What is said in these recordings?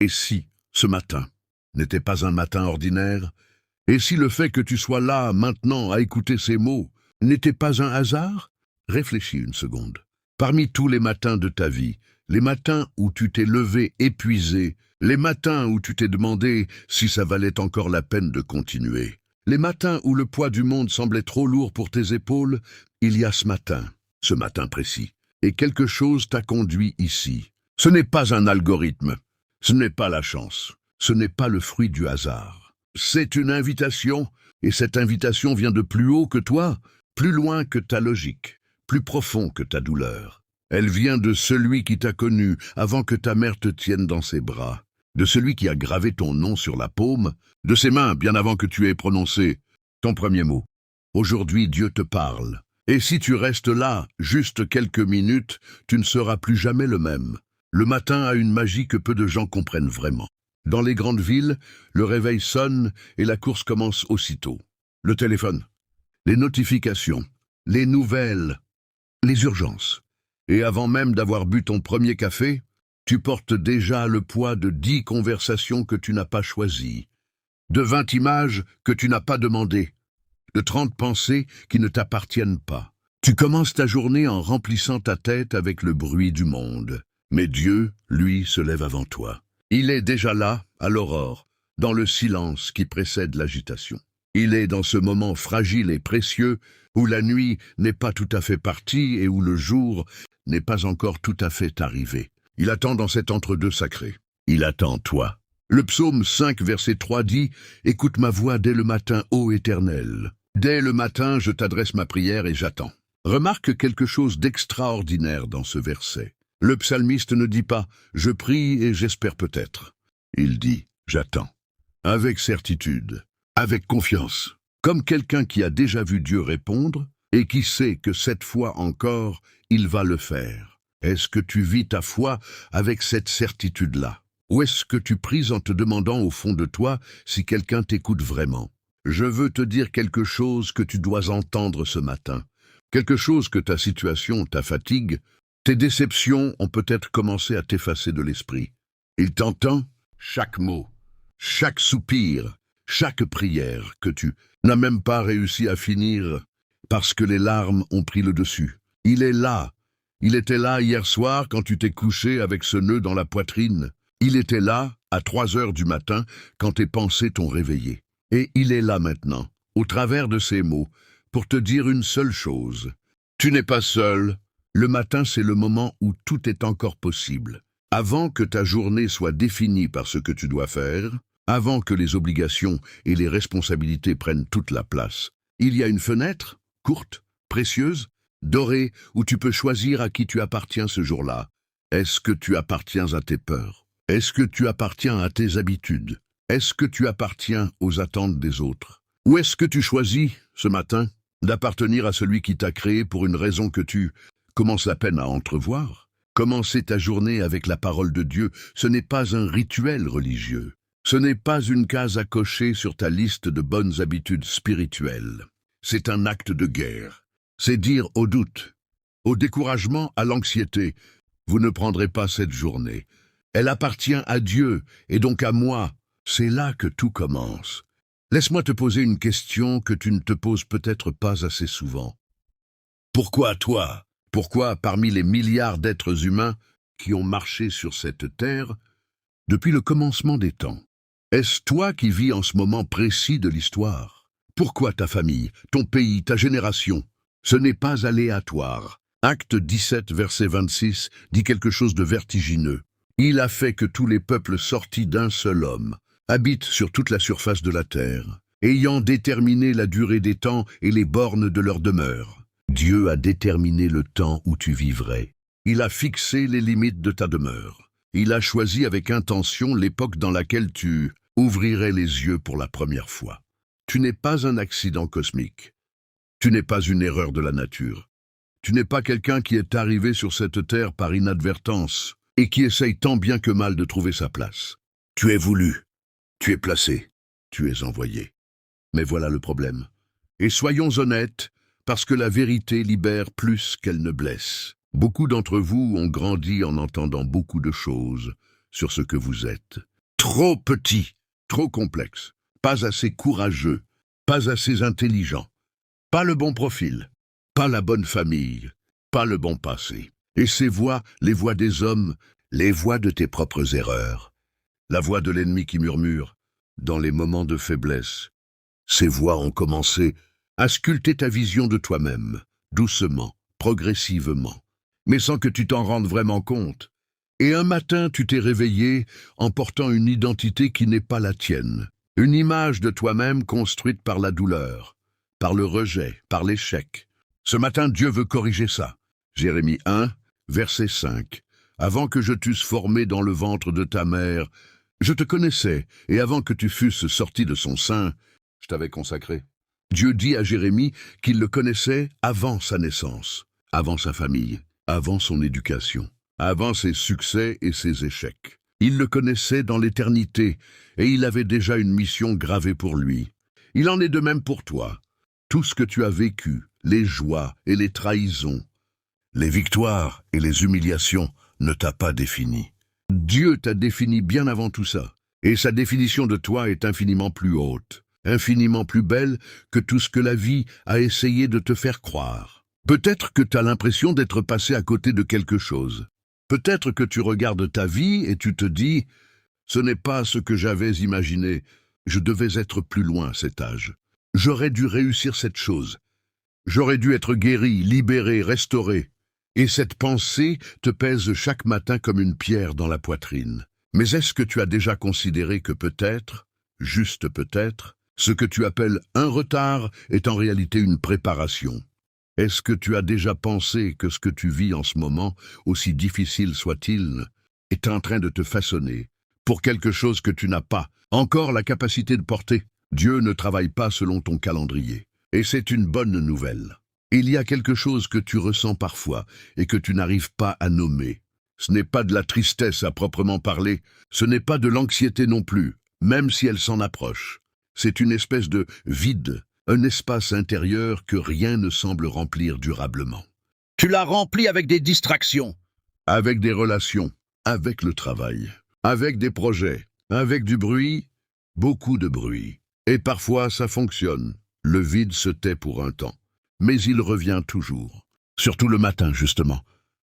Et si, ce matin, n'était pas un matin ordinaire? Et si le fait que tu sois là, maintenant, à écouter ces mots, n'était pas un hasard? Réfléchis une seconde. Parmi tous les matins de ta vie, les matins où tu t'es levé épuisé, les matins où tu t'es demandé si ça valait encore la peine de continuer, les matins où le poids du monde semblait trop lourd pour tes épaules, il y a ce matin précis, et quelque chose t'a conduit ici. Ce n'est pas un algorithme, ce n'est pas la chance, ce n'est pas le fruit du hasard. C'est une invitation, et cette invitation vient de plus haut que toi, plus loin que ta logique, plus profond que ta douleur. Elle vient de celui qui t'a connu avant que ta mère te tienne dans ses bras, de celui qui a gravé ton nom sur la paume, de ses mains bien avant que tu aies prononcé ton premier mot. Aujourd'hui, Dieu te parle. Et si tu restes là, juste quelques minutes, tu ne seras plus jamais le même. Le matin a une magie que peu de gens comprennent vraiment. Dans les grandes villes, le réveil sonne et la course commence aussitôt. Le téléphone, les notifications, les nouvelles, les urgences. Et avant même d'avoir bu ton premier café, tu portes déjà le poids de 10 conversations que tu n'as pas choisies, de 20 images que tu n'as pas demandées, de 30 pensées qui ne t'appartiennent pas. Tu commences ta journée en remplissant ta tête avec le bruit du monde. Mais Dieu, lui, se lève avant toi. Il est déjà là, à l'aurore, dans le silence qui précède l'agitation. Il est dans ce moment fragile et précieux où la nuit n'est pas tout à fait partie et où le jour n'est pas encore tout à fait arrivé. Il attend dans cet entre-deux sacré. Il attend toi. Le psaume 5, verset 3 dit « Écoute ma voix dès le matin, ô Éternel. Dès le matin, je t'adresse ma prière et j'attends. » Remarque quelque chose d'extraordinaire dans ce verset. Le psalmiste ne dit pas « Je prie et j'espère peut-être ». Il dit « J'attends ». Avec certitude, avec confiance, comme quelqu'un qui a déjà vu Dieu répondre et qui sait que cette fois encore, il va le faire. Est-ce que tu vis ta foi avec cette certitude-là? Ou est-ce que tu pries en te demandant au fond de toi si quelqu'un t'écoute vraiment? Je veux te dire quelque chose que tu dois entendre ce matin. Quelque chose que ta situation, ta fatigue, tes déceptions ont peut-être commencé à t'effacer de l'esprit. Il t'entend chaque mot, chaque soupir, chaque prière que tu n'as même pas réussi à finir parce que les larmes ont pris le dessus. Il est là. Il était là hier soir quand tu t'es couché avec ce nœud dans la poitrine. Il était là à 3 heures du matin quand tes pensées t'ont réveillé. Et il est là maintenant, au travers de ces mots, pour te dire une seule chose. Tu n'es pas seul. Le matin, c'est le moment où tout est encore possible. Avant que ta journée soit définie par ce que tu dois faire, avant que les obligations et les responsabilités prennent toute la place, il y a une fenêtre, courte, précieuse, dorée, où tu peux choisir à qui tu appartiens ce jour-là. Est-ce que tu appartiens à tes peurs? Est-ce que tu appartiens à tes habitudes? Est-ce que tu appartiens aux attentes des autres? Ou est-ce que tu choisis, ce matin, d'appartenir à celui qui t'a créé pour une raison que tu commences à peine à entrevoir? Commencer ta journée avec la parole de Dieu, ce n'est pas un rituel religieux. Ce n'est pas une case à cocher sur ta liste de bonnes habitudes spirituelles. C'est un acte de guerre. C'est dire au doute, au découragement, à l'anxiété, vous ne prendrez pas cette journée. Elle appartient à Dieu et donc à moi. C'est là que tout commence. Laisse-moi te poser une question que tu ne te poses peut-être pas assez souvent. Pourquoi toi? Pourquoi parmi les milliards d'êtres humains qui ont marché sur cette terre depuis le commencement des temps? Est-ce toi qui vis en ce moment précis de l'histoire? Pourquoi ta famille, ton pays, ta génération? Ce n'est pas aléatoire. Acte 17, verset 26, dit quelque chose de vertigineux. Il a fait que tous les peuples sortis d'un seul homme habitent sur toute la surface de la terre, ayant déterminé la durée des temps et les bornes de leur demeure. Dieu a déterminé le temps où tu vivrais. Il a fixé les limites de ta demeure. Il a choisi avec intention l'époque dans laquelle tu ouvrirais les yeux pour la première fois. Tu n'es pas un accident cosmique. Tu n'es pas une erreur de la nature. Tu n'es pas quelqu'un qui est arrivé sur cette terre par inadvertance et qui essaye tant bien que mal de trouver sa place. Tu es voulu, tu es placé, tu es envoyé. Mais voilà le problème. Et soyons honnêtes, parce que la vérité libère plus qu'elle ne blesse. Beaucoup d'entre vous ont grandi en entendant beaucoup de choses sur ce que vous êtes. Trop petit, trop complexe, pas assez courageux, pas assez intelligent, pas le bon profil, pas la bonne famille, pas le bon passé. Et ces voix, les voix des hommes, les voix de tes propres erreurs, la voix de l'ennemi qui murmure, dans les moments de faiblesse, ces voix ont commencé à sculpter ta vision de toi-même, doucement, progressivement, mais sans que tu t'en rendes vraiment compte. Et un matin, tu t'es réveillé en portant une identité qui n'est pas la tienne, une image de toi-même construite par la douleur, par le rejet, par l'échec. Ce matin, Dieu veut corriger ça. Jérémie 1, verset 5. Avant que je t'eusse formé dans le ventre de ta mère, je te connaissais, et avant que tu fusses sorti de son sein, je t'avais consacré. Dieu dit à Jérémie qu'il le connaissait avant sa naissance, avant sa famille, avant son éducation, avant ses succès et ses échecs. Il le connaissait dans l'éternité, et il avait déjà une mission gravée pour lui. Il en est de même pour toi. Tout ce que tu as vécu, les joies et les trahisons, les victoires et les humiliations, ne t'a pas défini. Dieu t'a défini bien avant tout ça, et sa définition de toi est infiniment plus haute, infiniment plus belle que tout ce que la vie a essayé de te faire croire. Peut-être que tu as l'impression d'être passé à côté de quelque chose. Peut-être que tu regardes ta vie et tu te dis « Ce n'est pas ce que j'avais imaginé, je devais être plus loin à cet âge. J'aurais dû réussir cette chose. J'aurais dû être guéri, libéré, restauré. » Et cette pensée te pèse chaque matin comme une pierre dans la poitrine. Mais est-ce que tu as déjà considéré que peut-être, juste peut-être, ce que tu appelles un retard est en réalité une préparation? Est-ce que tu as déjà pensé que ce que tu vis en ce moment, aussi difficile soit-il, est en train de te façonner pour quelque chose que tu n'as pas encore la capacité de porter? Dieu ne travaille pas selon ton calendrier. Et c'est une bonne nouvelle. Il y a quelque chose que tu ressens parfois et que tu n'arrives pas à nommer. Ce n'est pas de la tristesse à proprement parler, ce n'est pas de l'anxiété non plus, même si elle s'en approche. C'est une espèce de vide, un espace intérieur que rien ne semble remplir durablement. Tu l'as rempli avec des distractions. Avec des relations, avec le travail, avec des projets, avec du bruit, beaucoup de bruit. Et parfois ça fonctionne, le vide se tait pour un temps. Mais il revient toujours, surtout le matin justement,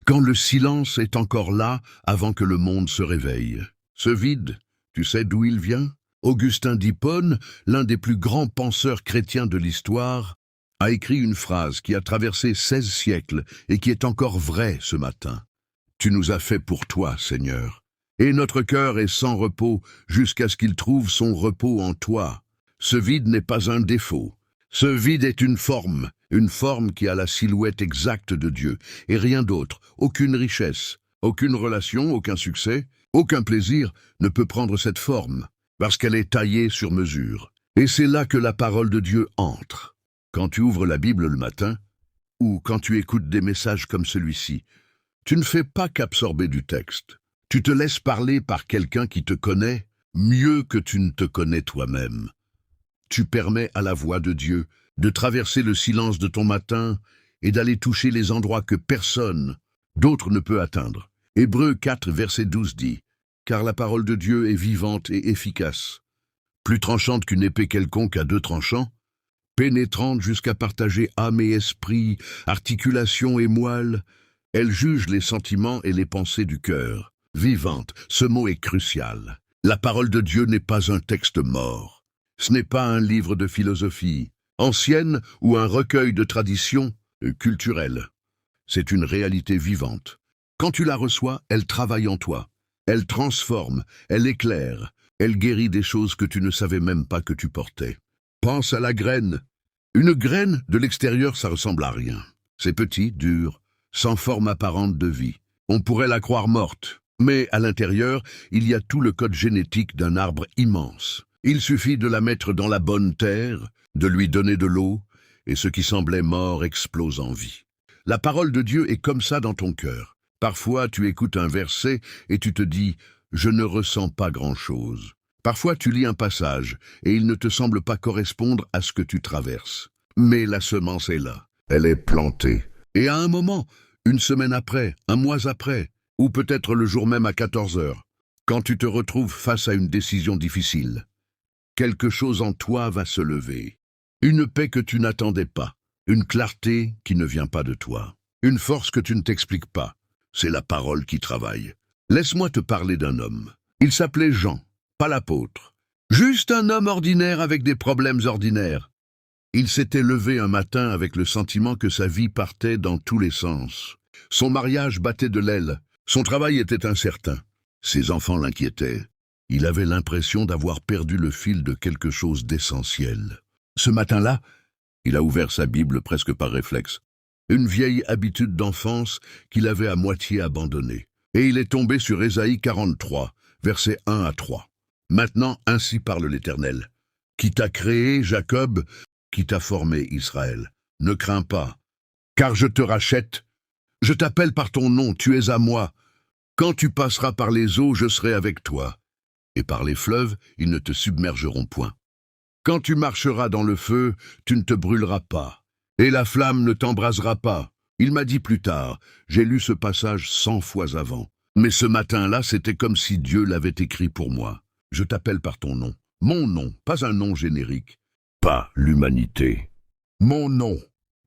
quand le silence est encore là avant que le monde se réveille. Ce vide, tu sais d'où il vient? Augustin d'Hippone, l'un des plus grands penseurs chrétiens de l'histoire, a écrit une phrase qui a traversé 16 siècles et qui est encore vraie ce matin. « Tu nous as fait pour toi, Seigneur, et notre cœur est sans repos jusqu'à ce qu'il trouve son repos en toi. » Ce vide n'est pas un défaut. Ce vide est une forme qui a la silhouette exacte de Dieu, et rien d'autre, aucune richesse, aucune relation, aucun succès, aucun plaisir ne peut prendre cette forme, parce qu'elle est taillée sur mesure. Et c'est là que la parole de Dieu entre. Quand tu ouvres la Bible le matin, ou quand tu écoutes des messages comme celui-ci, tu ne fais pas qu'absorber du texte. Tu te laisses parler par quelqu'un qui te connaît mieux que tu ne te connais toi-même. Tu permets à la voix de Dieu de traverser le silence de ton matin et d'aller toucher les endroits que personne d'autre ne peut atteindre. Hébreux 4, verset 12 dit « Car la parole de Dieu est vivante et efficace, plus tranchante qu'une épée quelconque à deux tranchants, pénétrante jusqu'à partager âme et esprit, articulation et moelle, elle juge les sentiments et les pensées du cœur. Vivante, ce mot est crucial. La parole de Dieu n'est pas un texte mort. Ce n'est pas un livre de philosophie ancienne ou un recueil de traditions culturelles. C'est une réalité vivante. Quand tu la reçois, elle travaille en toi. Elle transforme, elle éclaire, elle guérit des choses que tu ne savais même pas que tu portais. Pense à la graine. Une graine, de l'extérieur, ça ressemble à rien. C'est petit, dur, sans forme apparente de vie. On pourrait la croire morte. Mais à l'intérieur, il y a tout le code génétique d'un arbre immense. Il suffit de la mettre dans la bonne terre, de lui donner de l'eau, et ce qui semblait mort explose en vie. La parole de Dieu est comme ça dans ton cœur. Parfois, tu écoutes un verset et tu te dis « Je ne ressens pas grand-chose ». Parfois, tu lis un passage et il ne te semble pas correspondre à ce que tu traverses. Mais la semence est là, elle est plantée. Et à un moment, une semaine après, un mois après, ou peut-être le jour même à 14 heures, Quand tu te retrouves face à une décision difficile, quelque chose en toi va se lever. Une paix que tu n'attendais pas, une clarté qui ne vient pas de toi, une force que tu ne t'expliques pas. C'est la parole qui travaille. Laisse-moi te parler d'un homme. Il s'appelait Jean, pas l'apôtre. Juste un homme ordinaire avec des problèmes ordinaires. Il s'était levé un matin avec le sentiment que sa vie partait dans tous les sens. Son mariage battait de l'aile, son travail était incertain. Ses enfants l'inquiétaient. Il avait l'impression d'avoir perdu le fil de quelque chose d'essentiel. Ce matin-là, il a ouvert sa Bible presque par réflexe. Une vieille habitude d'enfance qu'il avait à moitié abandonnée. Et il est tombé sur Ésaïe 43, versets 1 à 3. Maintenant, ainsi parle l'Éternel, qui t'a créé, Jacob, qui t'a formé, Israël. Ne crains pas, car je te rachète. Je t'appelle par ton nom, tu es à moi. Quand tu passeras par les eaux, je serai avec toi. Et par les fleuves, ils ne te submergeront point. Quand tu marcheras dans le feu, tu ne te brûleras pas, et la flamme ne t'embrasera pas. Il m'a dit plus tard, j'ai lu ce passage 100 fois avant, mais ce matin-là, c'était comme si Dieu l'avait écrit pour moi. Je t'appelle par ton nom, mon nom, pas un nom générique, pas l'humanité. Mon nom.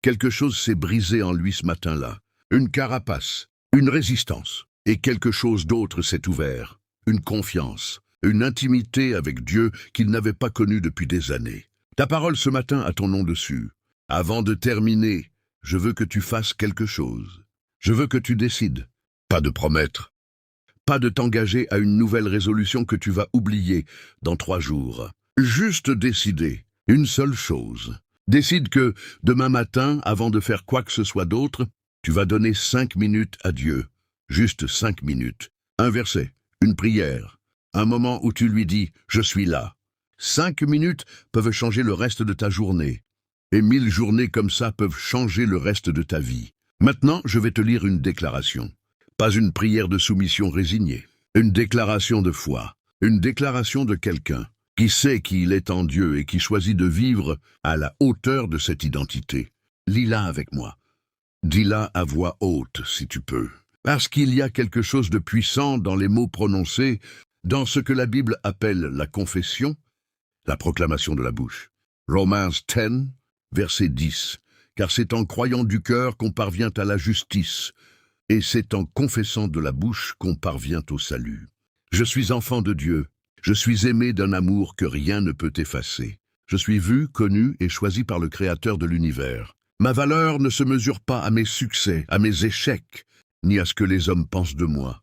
Quelque chose s'est brisé en lui ce matin-là, une carapace, une résistance, et quelque chose d'autre s'est ouvert, une confiance. Une intimité avec Dieu qu'il n'avait pas connue depuis des années. Ta parole ce matin a ton nom dessus. Avant de terminer, je veux que tu fasses quelque chose. Je veux que tu décides. Pas de promettre. Pas de t'engager à une nouvelle résolution que tu vas oublier dans 3 jours. Juste décider. Une seule chose. Décide que, demain matin, avant de faire quoi que ce soit d'autre, tu vas donner 5 minutes à Dieu. Juste 5 minutes. Un verset, une prière. Un moment où tu lui dis « Je suis là ». 5 minutes peuvent changer le reste de ta journée. Et 1000 journées comme ça peuvent changer le reste de ta vie. Maintenant, je vais te lire une déclaration. Pas une prière de soumission résignée. Une déclaration de foi. Une déclaration de quelqu'un qui sait qui il est en Dieu et qui choisit de vivre à la hauteur de cette identité. Lis-la avec moi. Dis-la à voix haute, si tu peux. Parce qu'il y a quelque chose de puissant dans les mots prononcés, dans ce que la Bible appelle la confession, la proclamation de la bouche. Romains 10, verset 10. Car c'est en croyant du cœur qu'on parvient à la justice, et c'est en confessant de la bouche qu'on parvient au salut. Je suis enfant de Dieu, je suis aimé d'un amour que rien ne peut effacer. Je suis vu, connu et choisi par le Créateur de l'univers. Ma valeur ne se mesure pas à mes succès, à mes échecs, ni à ce que les hommes pensent de moi.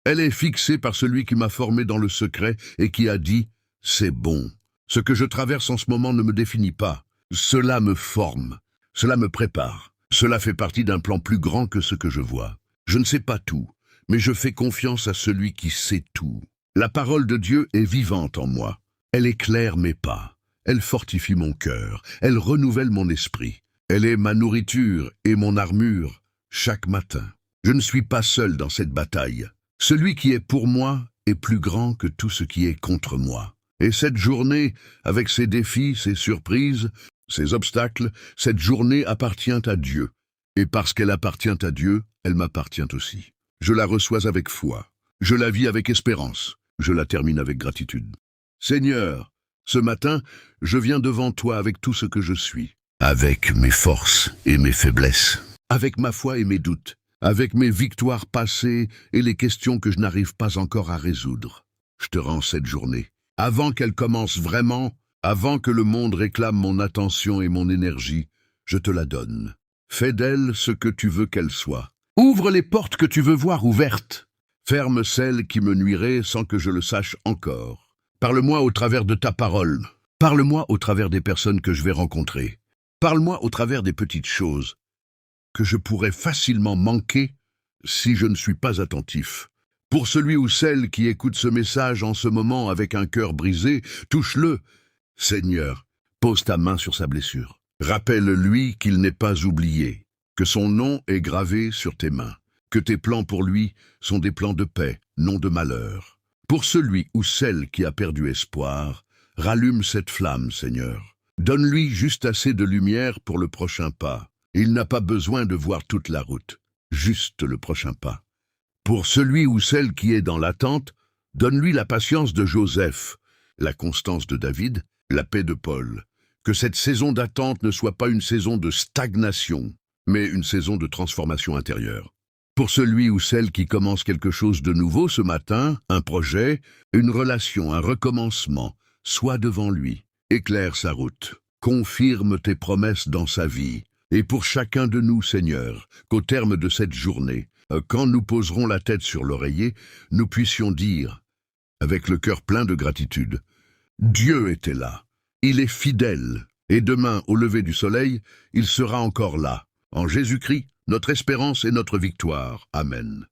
Elle est fixée par celui qui m'a formé dans le secret et qui a dit « C'est bon ». Ce que je traverse en ce moment ne me définit pas. Cela me forme, cela me prépare. Cela fait partie d'un plan plus grand que ce que je vois. Je ne sais pas tout, mais je fais confiance à celui qui sait tout. La parole de Dieu est vivante en moi. Elle éclaire mes pas. Elle fortifie mon cœur. Elle renouvelle mon esprit. Elle est ma nourriture et mon armure chaque matin. Je ne suis pas seul dans cette bataille. Celui qui est pour moi est plus grand que tout ce qui est contre moi. Et cette journée, avec ses défis, ses surprises, ses obstacles, cette journée appartient à Dieu. Et parce qu'elle appartient à Dieu, elle m'appartient aussi. Je la reçois avec foi. Je la vis avec espérance. Je la termine avec gratitude. Seigneur, ce matin, je viens devant toi avec tout ce que je suis. Avec mes forces et mes faiblesses. Avec ma foi et mes doutes. Avec mes victoires passées et les questions que je n'arrive pas encore à résoudre. Je te rends cette journée. Avant qu'elle commence vraiment, avant que le monde réclame mon attention et mon énergie, je te la donne. Fais d'elle ce que tu veux qu'elle soit. Ouvre les portes que tu veux voir ouvertes. Ferme celles qui me nuiraient sans que je le sache encore. Parle-moi au travers de ta parole. Parle-moi au travers des personnes que je vais rencontrer. Parle-moi au travers des petites choses que je pourrais facilement manquer si je ne suis pas attentif. Pour celui ou celle qui écoute ce message en ce moment avec un cœur brisé, touche-le. Seigneur, pose ta main sur sa blessure. Rappelle-lui qu'il n'est pas oublié, que son nom est gravé sur tes mains, que tes plans pour lui sont des plans de paix, non de malheur. Pour celui ou celle qui a perdu espoir, rallume cette flamme, Seigneur. Donne-lui juste assez de lumière pour le prochain pas. Il n'a pas besoin de voir toute la route, juste le prochain pas. Pour celui ou celle qui est dans l'attente, Donne-lui la patience de Joseph, la constance de David, la paix de Paul. Que cette saison d'attente ne soit pas une saison de stagnation, mais une saison de transformation intérieure. Pour celui ou celle qui commence quelque chose de nouveau ce matin, un projet, une relation, un recommencement, sois devant lui, éclaire sa route, confirme tes promesses dans sa vie. Et pour chacun de nous, Seigneur, qu'au terme de cette journée, quand nous poserons la tête sur l'oreiller, nous puissions dire, avec le cœur plein de gratitude, Dieu était là, il est fidèle, et demain, au lever du soleil, il sera encore là. En Jésus-Christ, notre espérance et notre victoire. Amen.